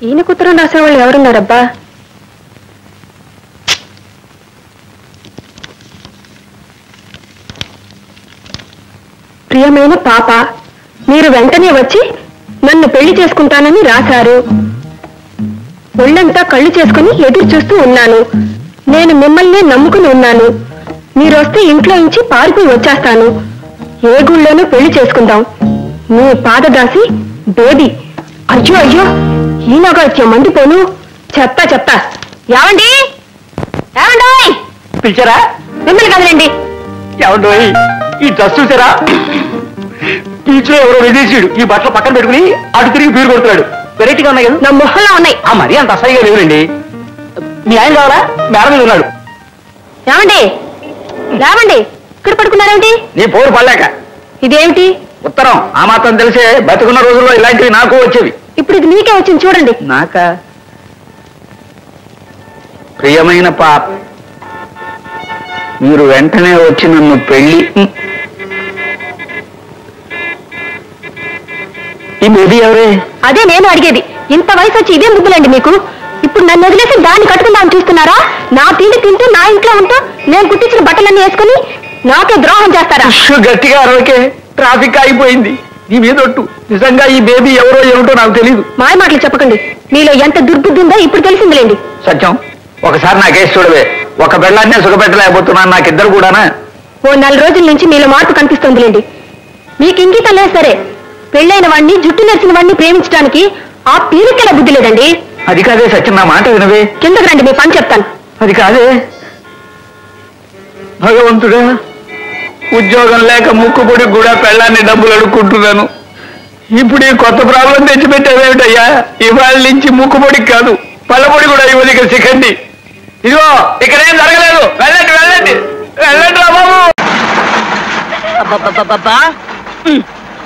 ఈయనకు ఉత్తరం రాసేవాళ్ళు ఎవరున్నారబ్బా? ప్రియమైన పాప, మీరు వెంటనే వచ్చి నన్ను పెళ్లి చేసుకుంటానని రాశారు. ఒళ్ళంతా కళ్ళు చేసుకుని ఎదురు చూస్తూ ఉన్నాను. నేను మిమ్మల్ని నమ్ముకుని ఉన్నాను. మీరు వస్తే ఇంట్లో నుంచి పారిపోయి వచ్చేస్తాను. ఏ గుళ్ళోనూ పెళ్లి చేసుకుందాం. మీ పాదదాసి బేబీ. అయ్యో అయ్యో, ఈయనగా వచ్చే మండిపోను. చెప్తా. ఏమండి ఏమండోయ్ పిలిచారా? మిమ్మల్ని కదలండి. ఏమండోయ్, ఈ డ్రెస్ చూసారా? బీచ్లో ఎవరో విదేశీయుడు ఈ బట్టలు పక్కన పెట్టుకుని అటు తిరిగి బీరు కొడుతున్నాడు. వెరైటీగా ఉన్నాయి కదా? నా మొహంలో ఉన్నాయి. మరీ అంత అసహ్యంగా లేవులండి. మీ ఆయన కావాలా? మేడ మీద ఉన్నాడు. ఏమండి లేవండి, ఇక్కడ పడుకున్నారేమిటి? నీ పోరు పడలేక. ఇదేమిటి? ఉత్తరం. ఆ మాత్రం తెలిసే బతుకున్న రోజుల్లో ఇలాంటివి నాకు వచ్చేవి. ఇప్పుడు ఇది మీకే వచ్చింది చూడండి. నాకా? ప్రియమైన పాప, మీరు వెంటనే వచ్చి నన్ను పెళ్లి. ఈ బేబీ ఎవరే? అదే నేను అడిగేది. ఇంత వయసు వచ్చి ఇదే ముద్దులండి మీకు. ఇప్పుడు నన్ను వదిలేసి దాన్ని కట్టుకుందామని చూస్తున్నారా? నా తిండి తింటూ నా ఇంట్లో ఉంటూ నేను కుట్టించిన బట్టలన్నీ వేసుకుని నాకే ద్రోహం చేస్తారా? గట్టిగా అరవకే, ట్రాఫిక్ ఆగిపోయింది. నీ మీదొట్టు. నిజంగా ఈ బేబీ ఎవరో ఏమిటో నాకు తెలియదు. మాయ మాటలు చెప్పకండి. మీలో ఎంత దుర్బుద్ధి ఉందో ఇప్పుడు తెలిసిందిలేండి. సత్యం, ఒకసారి నా కేసు చూడవే. ఒక బెళ్ళాన్నే సుఖపెట్టలేకపోతున్నాను. నాకిద్దరు కూడానా? ఓ 4 రోజుల నుంచి మీలో మార్పు కనిపిస్తుందిలేండి. మీకు ఇంగితం లేదు సరే, పెళ్ళైన వాడిని జుట్టు నెరిసిన వాడిని ప్రేమించడానికి ఆ పీరికెలా బుద్ధి లేదండి. అది కాదే సత్యం, నా మాట వినవే. కిందకు రండి, మీ పని చెప్తాను. అది కాదే భగవంతుడా, ఉద్యోగం లేక ముక్కుపొడి కూడా పెళ్ళాన్ని డబ్బులు అడుక్కుంటున్నాను. ఇప్పుడు ఈ కొత్త ప్రాబ్లం తెచ్చిపెట్టేదేమిటయ్యా? ఇవాళ నుంచి ముక్కుపొడికి కాదు, పళ్ళపొడి కూడా ఇవ్వదు. ఇక సికండి. ఇదిగో ఇక్కడేం జరగలేదు. వెళ్ళండి వెళ్ళండి వెళ్ళండి రా బాబు.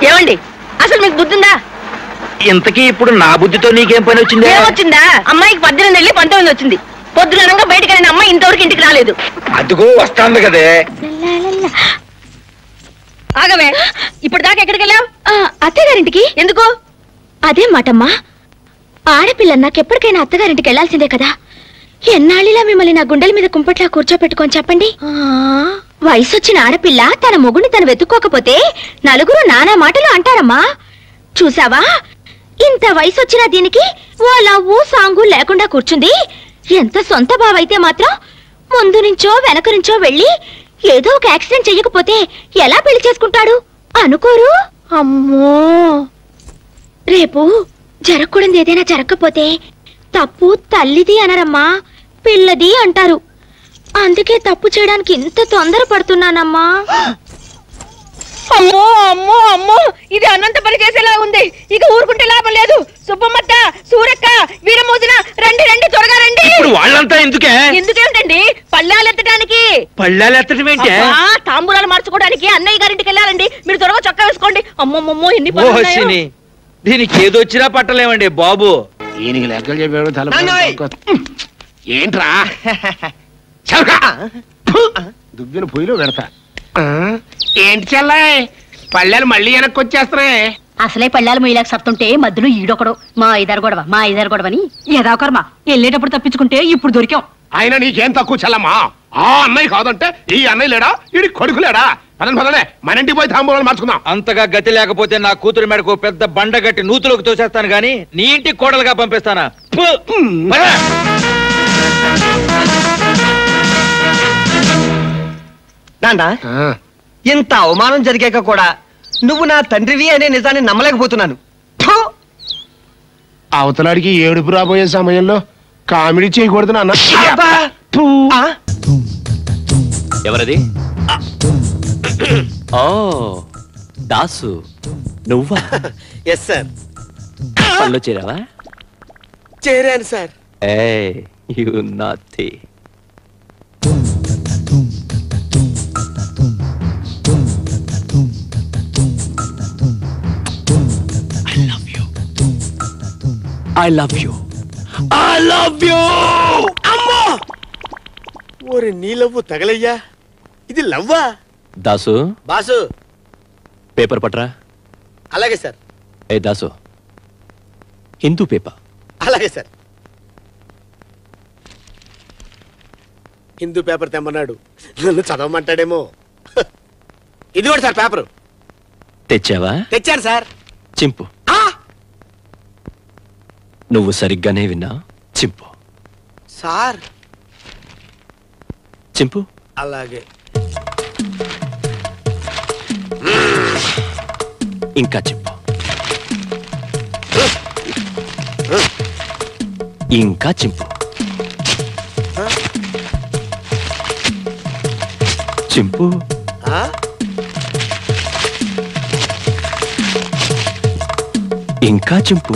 ఏమండి, అసలు మీకు బుద్ధి ఉందా? ఇంతకీ ఇప్పుడు నా బుద్ధితో నీకేం పని వచ్చింది? ఏమొచ్చిందా? అమ్మాయికి 18 వెళ్ళి 19 వచ్చింది. పొద్దునగా బయటకు వెళ్ళిన అమ్మాయి ఇంతవరకు ఇంటికి రాలేదు. అదిగో వస్తాంది కదే. ఆగవే, ఇప్పుడు దాకా ఎక్కడికి వెళ్ళావు? అత్తగారింటికి. ఎందుకు? అదే మాటమ్మా, ఆడపిల్ల నాకెప్పటికైనా అత్తగారింటికి వెళ్లాల్సిందే కదా. ఎన్నాళ్ళిలా మిమ్మల్ని నా గుండెల మీద కుంపట్లా కూర్చోపెట్టుకొని చెప్పండి. వయసొచ్చిన ఆడపిల్ల తన మొగుని తను వెతుక్కోకపోతే నలుగురు నానా మాటలు అంటారమ్మా. చూసావా, ఇంత వయసొచ్చిన దీనికి ఓ లవ్వు సాంగు లేకుండా కూర్చుంది. ఎంత సొంత బావైతే మాత్రం ముందు నుంచో వెనక నుంచో వెళ్ళి ఏదో ఒక యాక్సిడెంట్ చెయ్యకపోతే ఎలా పెళ్లి చేసుకుంటాడు అనుకోరు? అమ్మో, రేపు జరగకూడదు ఏదైనా జరగకపోతే తప్పు తల్లిది అనరమ్మా, పిల్లది అంటారు. అందుకే తప్పు చేయడానికి ఇంత తొందర పడుతున్నానమ్మా. అమ్మో అమ్మో అమ్మో, ఇది అనంత పని చేసేలా ఉంది. ఇక ఊరుకుంటే లాభం లేదు. సుబ్బమ్మత్త, సూరక్క, వీరమోజన, రండి రండి, త్వరగా రండి. వాళ్ళంతా ఎందుకే? ఎందుకేమిటండి? పళ్ళాలు ఎత్తడానికి. పళ్ళాలు ఎత్తడం ఏంటి? తాంబూలాలు మార్చుకోవడానికి అన్నయ్య గారింటికి వెళ్ళాలండి. మీరు త్వరగా చొక్కా వేసుకోండి. అమ్మమ్మమ్మో, ఎన్ని పనులు. దీనికి ఏదొచ్చినా పట్టలేమండి బాబు. ఈయనకి లెక్కలు చెప్పాడు. ఏంట్రా దుబ్బిన పొయ్యిలో పెడతా. ఏంటి చెల్లాయ్, పళ్ళాలు మళ్ళీ వెనక్కి వచ్చేస్తున్నాయి. అసలే పళ్ళాలు మొయ్యలేక సత్తుంటే మధ్యలో ఈడొకడు మా ఇద్దరు గొడవని ఏదో కర్మ. వెళ్ళేటప్పుడు తప్పించుకుంటే ఇప్పుడు దొరికాం. ఆయన నీకేం తక్కువ చెల్లమ్మా? ఆ అన్నయ్య కాదంటే ఈ అన్నయ్య లేడా? ఈడి కొడుకు లేడా? పదనే మన ఇంటికి పోయి తాంబూలాలు మార్చుకుందాం. అంతగా గతి లేకపోతే నా కూతురు మెడకు పెద్ద బండ గట్టి నూతులోకి తోసేస్తాను గాని నీ ఇంటికి కోడలుగా పంపిస్తానా? నాన్నా, ఇంత అవమానం జరిగాక కూడా నువ్వు నా తండ్రివి అనే నిజాన్ని నమ్మలేకపోతున్నాను. అవతలాడికి ఏడుపు రాబోయే సమయంలో కామెడీ చేయకూడదు నాన్న. ఎవరది? ఓ దాసు, నువ్వా? Yes sir. పనిలో చేరావా? చేరాను sir. You naughty. I love you. I love you. అమ్మో, ఓరి నీ లవ్వు తగలయ్యా. ఇది లవ్వా? దాసు, బాసు. పేపర్ పట్రా. అలాగే సార్. ఏ దాసు, హిందూ పేపర్. అలాగే సార్. హిందూ పేపర్ తెమ్మన్నాడు, నన్ను చదవమంటాడేమో. ఇది కూడా సార్ పేపరు. తెచ్చావా? తెచ్చాను సార్. చింపు. నువ్వు సరిగ్గానే విన్నా. చింపు సార్. చింపు. అలాగే. ఇంకా చింపు. ఇంకా చింపు. చింపు. ఇంకా చింపు.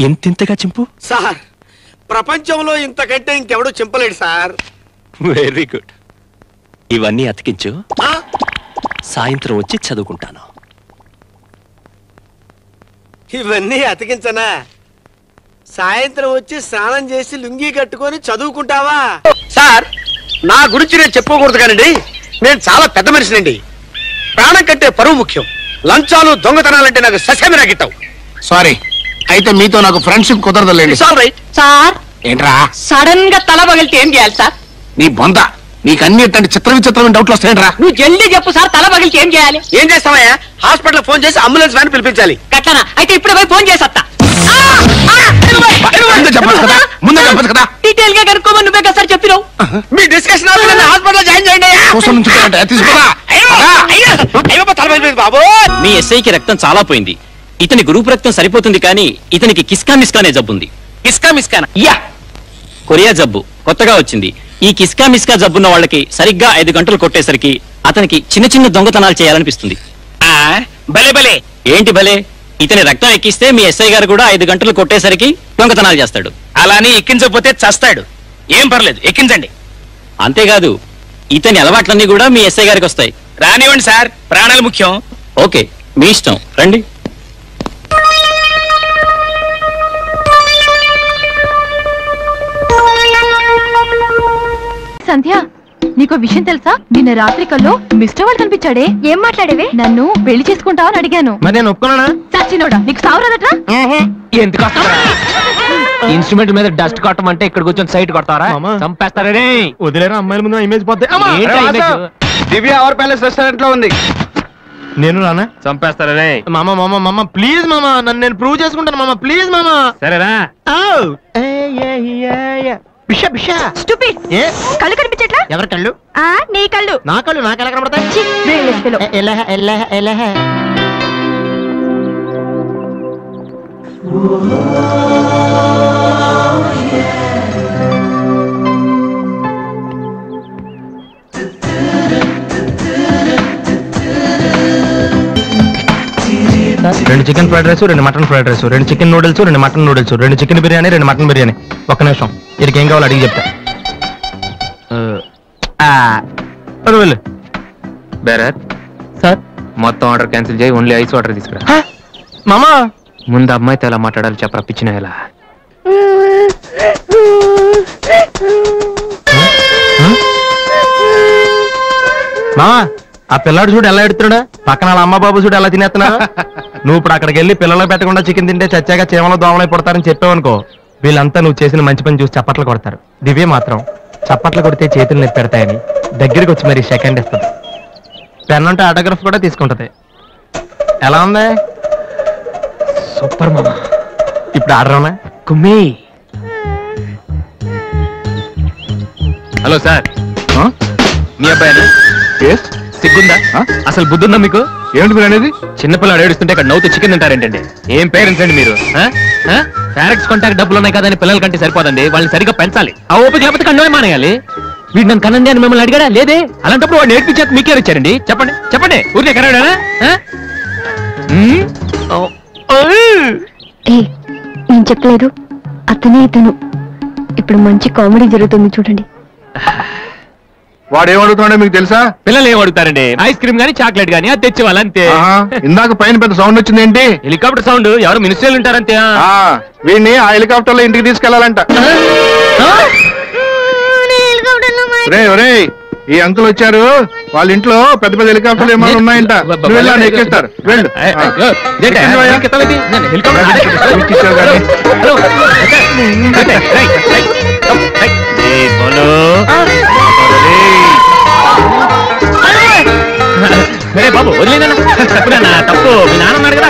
ఇంతింతగా చింపు. సార్, ప్రపంచంలో ఇంతకంటే ఇంకెవడూ చింపలేడు సార్. Very good. ఇవన్నీ అతికించు, సాయంత్రం వచ్చి చదువుకుంటాను. ఇవన్నీ అతికించనా? సాయంత్రం వచ్చి స్నానం చేసి లుంగీ కట్టుకొని చదువుకుంటావా? సార్, నా గురించి నేను చెప్పకూడదు కానండి, నేను చాలా పెద్ద మనిషినండి. ప్రాణం కంటే పరువు ముఖ్యం. లంచాలు దొంగతనాలంటే నాకు ససేమి రాగిట్టావు. సారీ, అయితే మీతో నాకు ఫ్రెండ్షిప్ కుదరదులేండి. సార్, ఏంట్రా సడన్ గా తల పగిలితే ఏం చేయాలి సార్? నీ బొంద, నీకు అన్ని ఇట్లాంటి చిత్ర విచిత్రమైన డౌట్లు వస్తాయంట్రా. నువ్వు జల్దీ చెప్పు సార్, తల పగిలితే ఏం చేయాలి? ఏం చేస్తావయ్యా? హాస్పిటల్ ఫోన్ చేసి అంబులెన్స్ వ్యాన్ పిలిపించాలి. కట్టనా? అయితే ఇప్పుడే పోయి ఫోన్ చేసత్తా. ముందే చెప్పచ్చు కదా. డీటెయిల్ గా కనుక్కోమని నువ్వే కదా సార్ చెప్పినావు. మీ డిస్కషన్ హాస్పిటల్ జాయిన్ చేయండి. బాబు, మీ ఎస్ఐకి రక్తం చాలా పోయింది. ఇతని గ్రూప్ రక్తం సరిపోతుంది, కానీ ఇతనికి కిస్కా మిస్కానే జబ్బుంది. కిస్కా మిస్కానా? యా, కొరియా జబ్బు కొత్తగా వచ్చింది. ఈ కిస్కా మిస్కా జబ్బున్న వాళ్ళకి సరిగ్గా 5 గంటలు కొట్టేసరికి అతనికి చిన్న చిన్న దొంగతనాలు చేయాలనిపిస్తుంది. భలే భలే. ఏంటి భలే? ఇతని రక్తం ఎక్కిస్తే మీ ఎస్ఐ గారు కూడా 5 గంటలు కొట్టేసరికి దొంగతనాలు చేస్తాడు. అలానే ఎక్కించకపోతే చస్తాడు. ఏం పర్లేదు, ఎక్కించండి. అంతేకాదు, ఇతని అలవాట్లన్నీ కూడా మీ ఎస్ఐ గారికి వస్తాయి. రానివ్వండి సార్, ప్రాణాలు ముఖ్యం. ఓకే, మీ ఇష్టం, రండి. సంధ్య, నీకో విషయం తెలుసా? నిన్న రాత్రి కల్లో మిస్టర్ వాడు కనిపించాడే. ఏం మాట్లాడేవే? నన్ను పెళ్లి చేసుకుంటావని అడిగాను. మరి నేను ఒప్పుకున్నానా? సచ్చినోడా, నీకు సావరాదట్రా? ఎందుకు ఇన్స్ట్రుమెంట్ మీద డస్ట్ కొట్టమంటే ఇక్కడ కూర్చొని సైట్ కొడతారా? చంపేస్తారే. వదిలేరా, అమ్మాయిల ముందు ఇమేజ్ పోతే. దివ్య అవర్ ప్యాలెస్ రెస్టారెంట్ లో ఉంది. నేను రానా? చంపేస్తారే. మామ మామ మామ ప్లీజ్ మామ, నన్ను నేను ప్రూవ్ చేసుకుంటాను మామ, ప్లీజ్ మామ. సరేరా. బిషా బిషా. స్టూపిడ్. కళ్ళు కనిపించట్లా? ఎవరి కళ్ళు? నీ కళ్ళు. నా కళ్ళు నాకెలా కనబడతాయి? రెండు చికెన్ ఫ్రైడ్ రైస్, రెండు మటన్ ఫ్రైడ్ రైస్, రెండు చికెన్ నూడిల్స్, రెండు మటన్ నూడిల్స్, రెండు చికెన్ బిర్యానీ, రెండు మటన్ బిర్యానీ. ఒక్క నిమిషం, వీరికి ఏం కావాలో అడిగి చెప్తా. వెళ్ళు. బేరర్ సార్, మొత్తం ఆర్డర్ క్యాన్సిల్ చేయి, ఓన్లీ ఐస్ వాటర్ తీసుకురా. మామా, ముందు అమ్మాయితో ఎలా మాట్లాడాలి చెప్పరా, పిచ్చిన ఎలా. మామా, ఆ పిల్లాడు చూడు ఎలా ఎడుతున్నాడా, పక్కన వాళ్ళ అమ్మ బాబు చూడు ఎలా తినేస్తున్నా. నువ్వు ఇప్పుడు అక్కడికి వెళ్ళి పిల్లలు పెట్టకుండా చికెన్ తింటే చచ్చాక చీమలో దోమలై పడతారని చెప్పావనుకో, వీళ్ళంతా నువ్వు చేసిన మంచి పని చూసి చప్పట్లు కొడతారు. దివ్య మాత్రం చప్పట్లు కొడితే చేతులు నొప్పి పెడతాయని దగ్గరికి వచ్చి మరి సెకండ్ ఇస్తుంది. పెన్ అంటే ఆటోగ్రాఫ్ కూడా తీసుకుంటది. ఎలా ఉంది? సూపర్ మామా. ఇప్పుడు ఆర్డర్ అవునా? కుమ్మీ. హలో సార్, మీ అబ్బాయి సిగ్గుందా? అసలు బుద్ధుందా మీకు? ఏమిటి మీరు అనేది? చిన్నపిల్లలు ఏడుస్తుంటే ఇక్కడ నవ్వుతూ చికెన్ తింటారేంటండి? ఏం పేరెంట్స్ అండి మీరు? పేరెంట్స్ కాంటాక్ట్ డబ్బులు ఉన్నాయి కదని పిల్లల కంటే సరిపోదండి, వాళ్ళని సరిగ్గా పెంచాలి. ఆ ఓపిక లేకపోతే కండమే మానేయాలి. వీడు నన్ను కనండి అని మిమ్మల్ని అడిగాడా? లేదే. అలాంటప్పుడు వాడు నేర్పించాక మీకే ఇచ్చారండి. చెప్పండి చెప్పండి, ఊరికే కనడానా? నేను చెప్పలేదు, అతనే ఇతను. ఇప్పుడు మంచి కామెడీ జరుగుతుంది చూడండి. వాడు ఏమడుగుతున్నాడో మీకు తెలుసా? పిల్లలు ఏం అడుగుతారండి? ఐస్ క్రీమ్ గానీ చాక్లెట్ గానీ అది తెచ్చి వాళ్ళంతే. ఇందాక పైన పెద్ద సౌండ్ వచ్చింది ఏంటి? Helicopter sound. ఎవరు మినిస్టర్లు ఉంటారంతే. వీడిని ఆ హెలికాప్టర్ లో ఇంటికి తీసుకెళ్లాలంట. ఈ అంకుల్ వచ్చారు, వాళ్ళ ఇంట్లో పెద్ద పెద్ద హెలికాప్టర్లు ఏమైనా ఉన్నాయంట, నువ్వు వెళ్ళి ఆయన ఎక్కిస్తారు. వెళ్ళు. బాబు వదిలేనా తప్పు, మీ నాన్న ఉన్నాడు కదా.